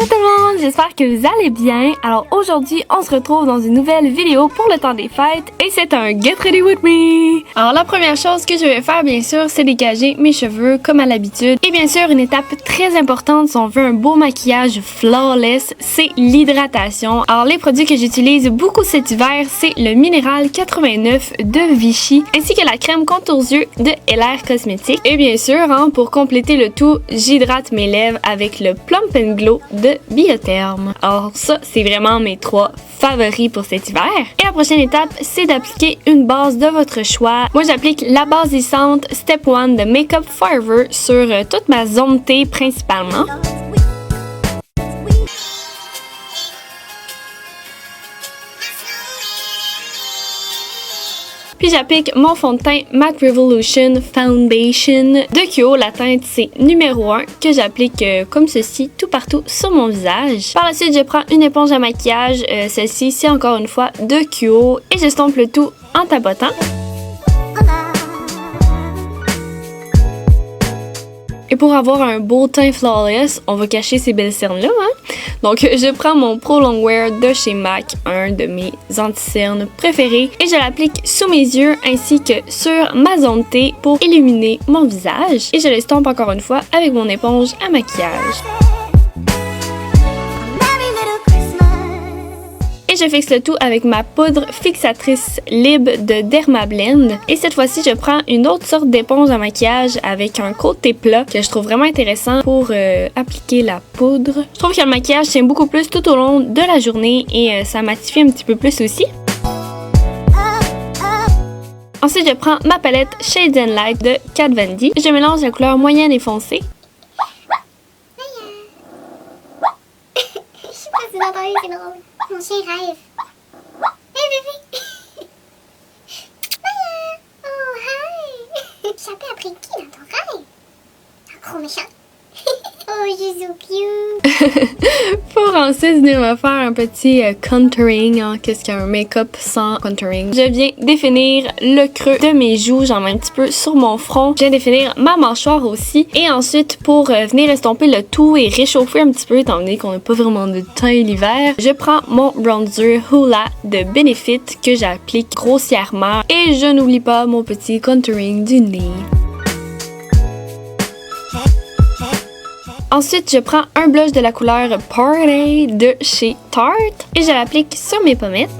Allô tout le monde, j'espère que vous allez bien. Alors aujourd'hui, on se retrouve dans une nouvelle vidéo pour le temps des fêtes et c'est un Get Ready With Me. Alors la première chose que je vais faire bien sûr, c'est dégager mes cheveux comme à l'habitude. Et bien sûr, une étape très importante si on veut un beau maquillage flawless, c'est l'hydratation. Alors les produits que j'utilise beaucoup cet hiver, c'est le Minéral 89 de Vichy ainsi que la crème contour yeux de LR Cosmétiques. Et bien sûr, pour compléter le tout, j'hydrate mes lèvres avec le Plump and Glow de Biotherm. Alors ça, c'est vraiment mes trois favoris pour cet hiver. Et la prochaine étape, c'est d'appliquer une base de votre choix. Moi, j'applique la base lissante Step 1 de Makeup Forever sur toute ma zone T principalement. Puis j'applique mon fond de teint MAC Revolution Foundation de Kyo. La teinte, c'est numéro 1 que j'applique comme ceci tout partout sur mon visage. Par la suite, je prends une éponge à maquillage. Celle-ci, c'est encore une fois de Kyo. Et j'estompe le tout en tapotant. Et pour avoir un beau teint flawless, on va cacher ces belles cernes-là. Donc, je prends mon Pro Longwear de chez MAC, un de mes anti-cernes préférés, et je l'applique sous mes yeux ainsi que sur ma zone T pour illuminer mon visage. Et je l'estompe encore une fois avec mon éponge à maquillage. Et je fixe le tout avec ma poudre fixatrice Lib de Dermablend. Et cette fois-ci, je prends une autre sorte d'éponge à maquillage avec un côté plat que je trouve vraiment intéressant pour appliquer la poudre. Je trouve que le maquillage tient beaucoup plus tout au long de la journée et ça matifie un petit peu plus aussi. Ensuite, je prends ma palette Shades and Light de Kat Von D. Je mélange la couleur moyenne et foncée. Mon chien rêve. Hey bébé! Oh hi! Échappé après qui dans ton rêve? Un gros méchant. Oh, je suis so cute! Pour ensuite venir me faire un petit contouring. Qu'est-ce qu'un make-up sans contouring? Je viens définir le creux de mes joues. J'en mets un petit peu sur mon front. Je viens définir ma mâchoire aussi. Et ensuite, pour venir estomper le tout et réchauffer un petit peu, étant donné qu'on n'a pas vraiment de teint l'hiver, je prends mon bronzer Hoola de Benefit que j'applique grossièrement. Et je n'oublie pas mon petit contouring du nez. Ensuite, je prends un blush de la couleur Party de chez Tarte et je l'applique sur mes pommettes.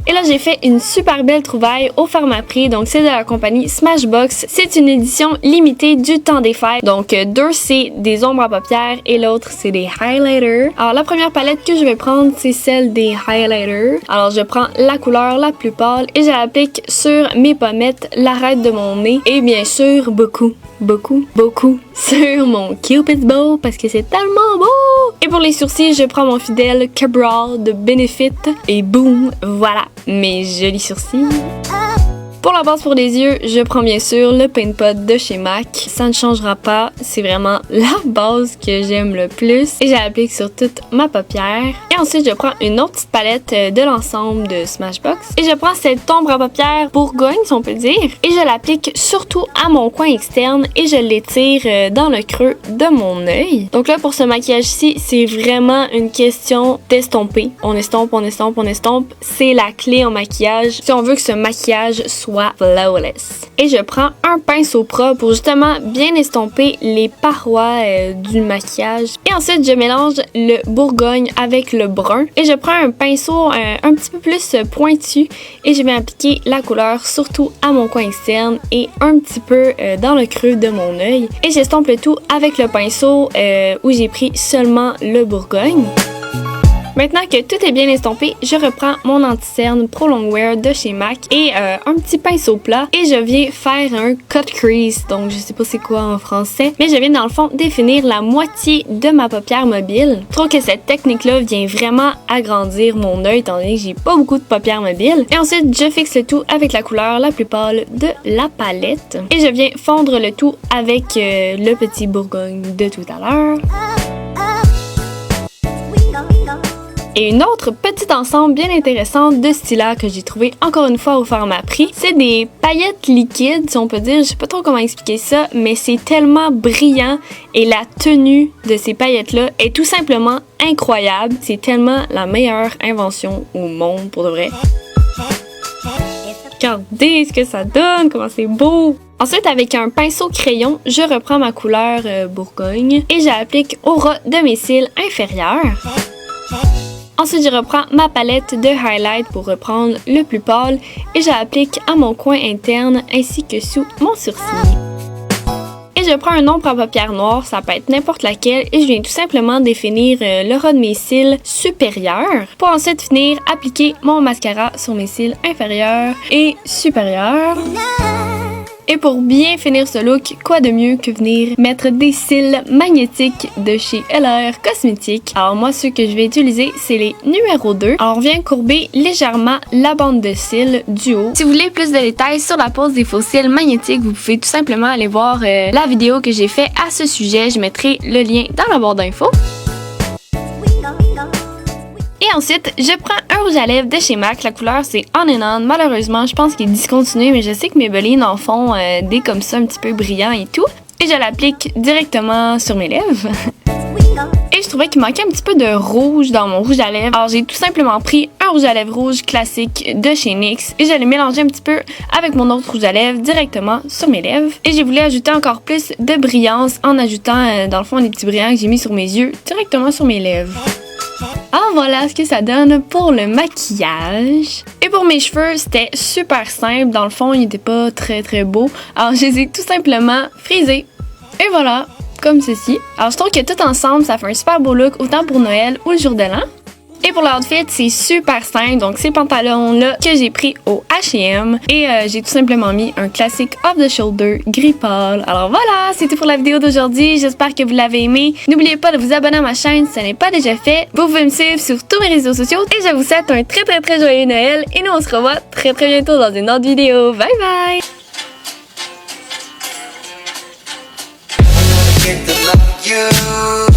Et là, j'ai fait une super belle trouvaille au Pharmaprix, donc c'est de la compagnie Smashbox. C'est une édition limitée du temps des fêtes. Donc, deux, c'est des ombres à paupières et l'autre, c'est des highlighters. Alors, la première palette que je vais prendre, c'est celle des highlighters. Alors, je prends la couleur la plus pâle et je l'applique sur mes pommettes, l'arête de mon nez et bien sûr, beaucoup sur mon Cupid's Bow parce que c'est tellement beau! Et pour les sourcils, je prends mon fidèle Cabral de Benefit et boum, voilà mes jolis sourcils. Pour la base pour les yeux, je prends bien sûr le Paint Pot de chez MAC. Ça ne changera pas, c'est vraiment la base que j'aime le plus. Et j'applique sur toute ma paupière. Et ensuite, je prends une autre petite palette de l'ensemble de Smashbox. Et je prends cette ombre à paupières Bourgogne, si on peut dire. Et je l'applique surtout à mon coin externe et je l'étire dans le creux de mon œil. Donc là, pour ce maquillage-ci, c'est vraiment une question d'estomper. On estompe, on estompe, on estompe. C'est la clé en maquillage si on veut que ce maquillage soit flawless. Et je prends un pinceau propre pour justement bien estomper les parois du maquillage. Et ensuite, je mélange le Bourgogne avec le brun. Et je prends un pinceau un petit peu plus pointu et je vais appliquer la couleur surtout à mon coin externe et un petit peu dans le creux de mon œil. Et j'estompe le tout avec le pinceau où j'ai pris seulement le Bourgogne. Maintenant que tout est bien estompé, je reprends mon anti-cerne Pro Longwear de chez MAC et un petit pinceau plat et je viens faire un cut crease. Donc je sais pas c'est quoi en français, mais je viens dans le fond définir la moitié de ma paupière mobile. Je trouve que cette technique-là vient vraiment agrandir mon œil étant donné que j'ai pas beaucoup de paupières mobiles. Et ensuite, je fixe le tout avec la couleur la plus pâle de la palette et je viens fondre le tout avec le petit Bourgogne de tout à l'heure. Et une autre petite ensemble bien intéressante de styles que j'ai trouvé encore une fois au Pharmaprix, c'est des paillettes liquides, si on peut dire. Je sais pas trop comment expliquer ça, mais c'est tellement brillant et la tenue de ces paillettes-là est tout simplement incroyable. C'est tellement la meilleure invention au monde, pour de vrai. Regardez ce que ça donne, comment c'est beau! Ensuite, avec un pinceau crayon, je reprends ma couleur Bourgogne et j'applique au ras de mes cils inférieurs. Ensuite, je reprends ma palette de highlight pour reprendre le plus pâle et j'applique à mon coin interne ainsi que sous mon sourcil. Et je prends un ombre à paupières noires, ça peut être n'importe laquelle, et je viens tout simplement définir le ras de mes cils supérieurs pour ensuite venir appliquer mon mascara sur mes cils inférieurs et supérieurs. Et pour bien finir ce look, quoi de mieux que venir mettre des cils magnétiques de chez LR Cosmétiques. Alors moi, ceux que je vais utiliser, c'est les numéro 2. Alors on vient courber légèrement la bande de cils du haut. Si vous voulez plus de détails sur la pose des faux cils magnétiques, vous pouvez tout simplement aller voir la vidéo que j'ai fait à ce sujet. Je mettrai le lien dans la barre d'infos. Et ensuite, je prends un rouge à lèvres de chez MAC. La couleur, c'est On and On. Malheureusement, je pense qu'il est discontinué, mais je sais que Maybelline en font des comme ça, un petit peu brillants et tout. Et je l'applique directement sur mes lèvres. Et je trouvais qu'il manquait un petit peu de rouge dans mon rouge à lèvres. Alors, j'ai tout simplement pris un rouge à lèvres rouge classique de chez NYX et je l'ai mélangé un petit peu avec mon autre rouge à lèvres directement sur mes lèvres. Et j'ai voulu ajouter encore plus de brillance en ajoutant, dans le fond, des petits brillants que j'ai mis sur mes yeux directement sur mes lèvres. Alors voilà ce que ça donne pour le maquillage. Et pour mes cheveux, c'était super simple. Dans le fond, ils n'étaient pas très beaux. Alors je les ai tout simplement frisés. Et voilà, comme ceci. Alors je trouve que tout ensemble, ça fait un super beau look, autant pour Noël ou le jour de l'an. Et pour l'outfit, c'est super simple. Donc, ces pantalons-là que j'ai pris au H&M. Et j'ai tout simplement mis un classique off the shoulder gris pâle. Alors voilà, c'était pour la vidéo d'aujourd'hui. J'espère que vous l'avez aimé. N'oubliez pas de vous abonner à ma chaîne si ce n'est pas déjà fait. Vous pouvez me suivre sur tous mes réseaux sociaux. Et je vous souhaite un très joyeux Noël. Et nous, on se revoit très bientôt dans une autre vidéo. Bye bye! Get to love you.